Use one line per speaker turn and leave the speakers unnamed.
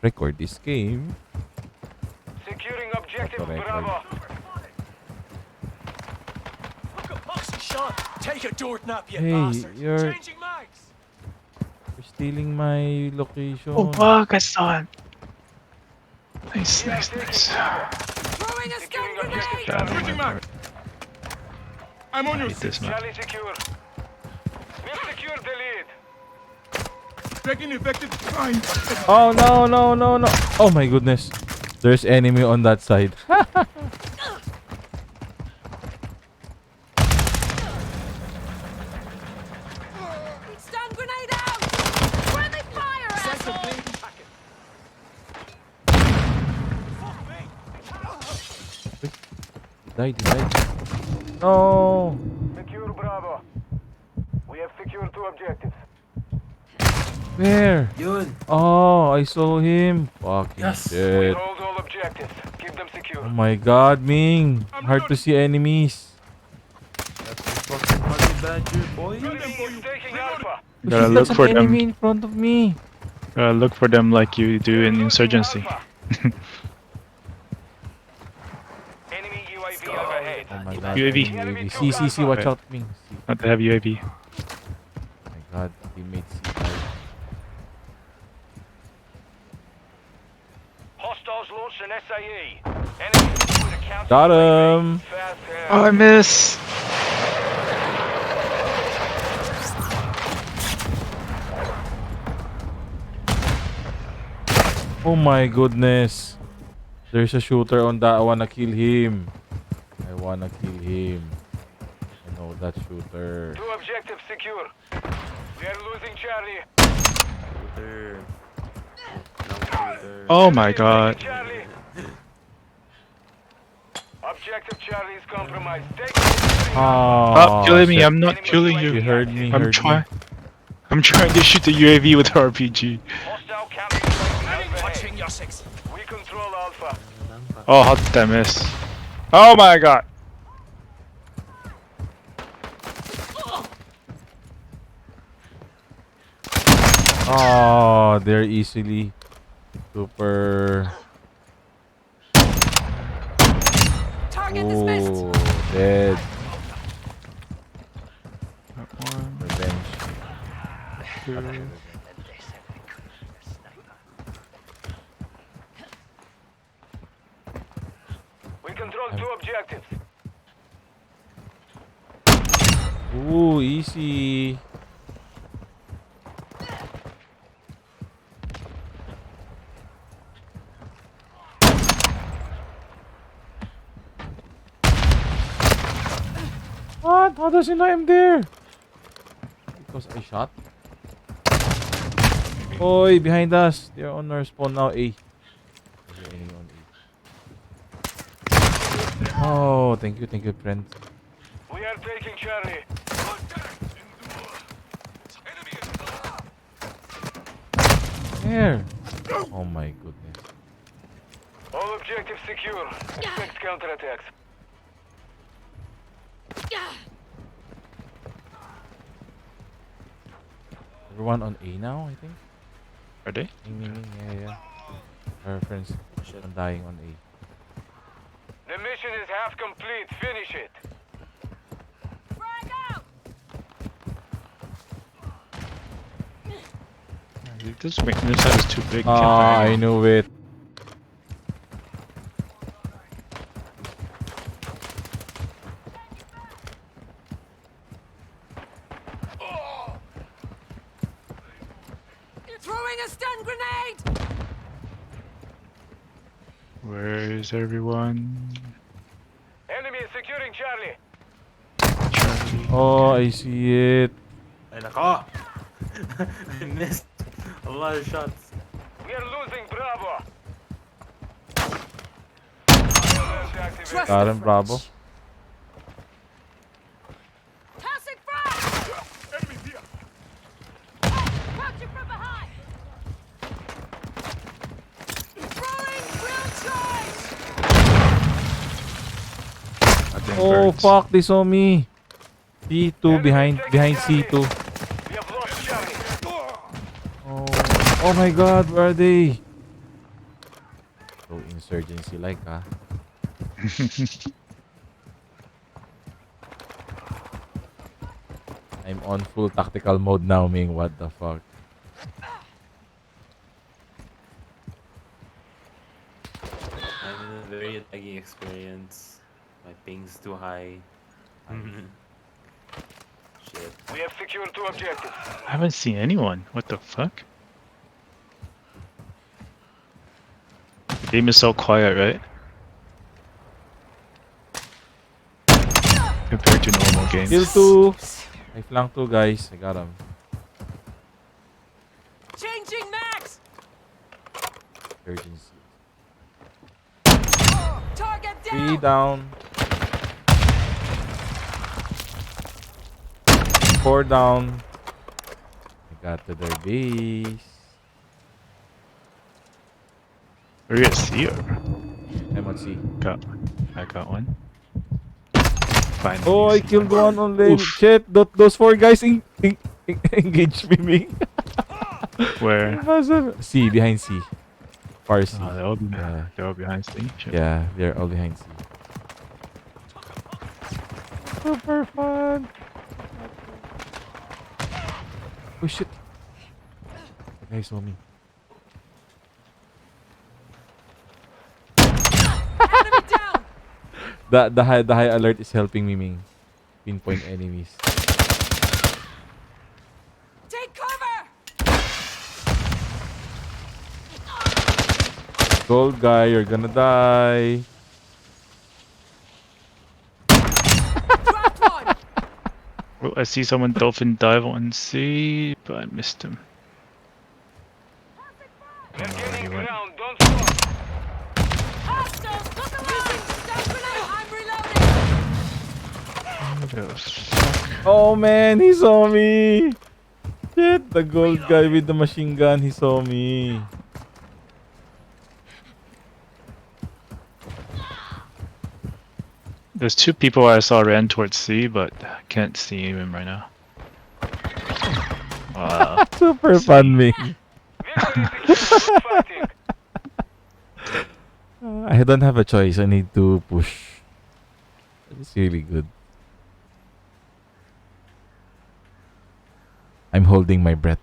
record this game.
Securing objective
Record.
Bravo.
Take a door nap, you
Hey,
bastard.
you're
Changing mags.
stealing my location.
Oh, wow, kasaan. Nice,
We are
nice,
taking
nice.
Bravo.
Throwing a stun
Securing objective
grenade!
Charlie.
I'm on your
Hate this map.
Charlie secure. We've secured the lead.
Tracking effective. Fine.
Oh no, no, no, no. Oh my goodness. There's enemy on that side.
Stun grenade out! Friendly fire, asshole!
Died, died. No.
Secure Bravo. We have secured 2 objectives.
Where?
Yun.
Oh, I saw him. Fucking
Yes.
We
shit.
hold all objectives. Keep them secure.
Oh my god, Ming. Hard to see enemies.
That's a fucking honey badger, boy.
Enemy is taking Alpha.
Gotta
Shit,
look
that's
for
an
them.
enemy in front of me.
Look for them like you do in Insurgency.
Alpha. Enemy UAV overhead.
Oh my god.
UAV.
UAV. See, watch out, Ming. See.
Not to have UAV.
Oh my god, teammates see.
Hostiles launched an SAE. Enemy deployed a counter.
Got him.
Fast
Oh, I miss.
Oh my goodness. There's a shooter on that. I wanna kill him. I wanna kill him. I know that shooter.
2 objectives secure. We are losing Charlie.
There.
Oh my
Enemy is
god.
taking Charlie. Objective Charlie is compromised. Take it.
Oh,
Stop killing me.
shit.
I'm not killing
You
you.
heard me.
I'm
heard
trying.
me.
I'm trying to shoot the UAV with RPG.
Hostile counter UAV
Watching
overhead.
your six.
We control Alpha.
Oh, how did I miss? Oh my god.
Oh, they're easily super.
Target dismissed!
Oh, dead.
That one,
Revenge.
two.
We control 2 objectives.
Ooh, easy. What? How does he know I'm there? Because I shot? Oi, behind us. They're on our spawn now, A. There's an enemy on A. Oh, thank you, friend.
We are taking Charlie.
Where? Oh my goodness.
All objectives secure. Expect counterattacks.
Everyone on A now, I think.
Are they?
Yeah. Our friends are dying on A.
The mission is half complete. Finish it.
Frag out!
This side is too big.
Ah, I knew it.
Throwing a stun grenade!
Where is everyone?
Enemy is securing Charlie.
Charlie.
Oh, I see it.
Ay, nako! I missed a lot of shots.
We are losing Bravo.
Trust
Got
the
him, Bravo.
French. Passing frag! Crouching from behind! Throwing real charge!
Oh fuck, they saw me. C2 behind C2.
We have lost Charlie.
Oh my god, where are they? So insurgency like, ah. I'm on full tactical mode now, Ming. What the fuck?
I'm in a very laggy experience. My ping's too high. Shit.
We have secured 2 objectives.
I haven't seen anyone. What the fuck? The game is so quiet, right? Compared to normal games.
Kill 2. I flanked 2 guys. I got him.
Changing max.
Urgency.
Target
3
down.
down. 4 down. I got to their base.
Are you at C or?
I'm on C.
I got one. Finally.
Oh, I
see
killed
one.
one on lane.
Oof.
Shit, those 4 guys engage me, Ming.
Where?
C, behind C. Far C.
Oh,
Yeah.
they're all behind C. Shit.
Yeah, they're all behind C. Super fun. Oh shit. The guy saw me.
Enemy down.
The high alert is helping me, Ming. Pinpoint enemies.
Take cover.
Gold guy, you're gonna die.
Dropped one.
Oh, I see someone dolphin dive on C, but I missed him.
We're
know where he
gaining
went.
ground. Don't stop.
Hostiles. Look alive. Stun grenade. I'm reloading.
What the fuck?
Oh man, he saw me. Shit, the gold guy with the machine gun, he saw me.
There's 2 people I saw ran towards C, but I can't see him right now. Wow.
Super fun, Ming.
Victory secure. Keep fighting.
I don't have a choice. I need to push. It's really good. I'm holding my breath.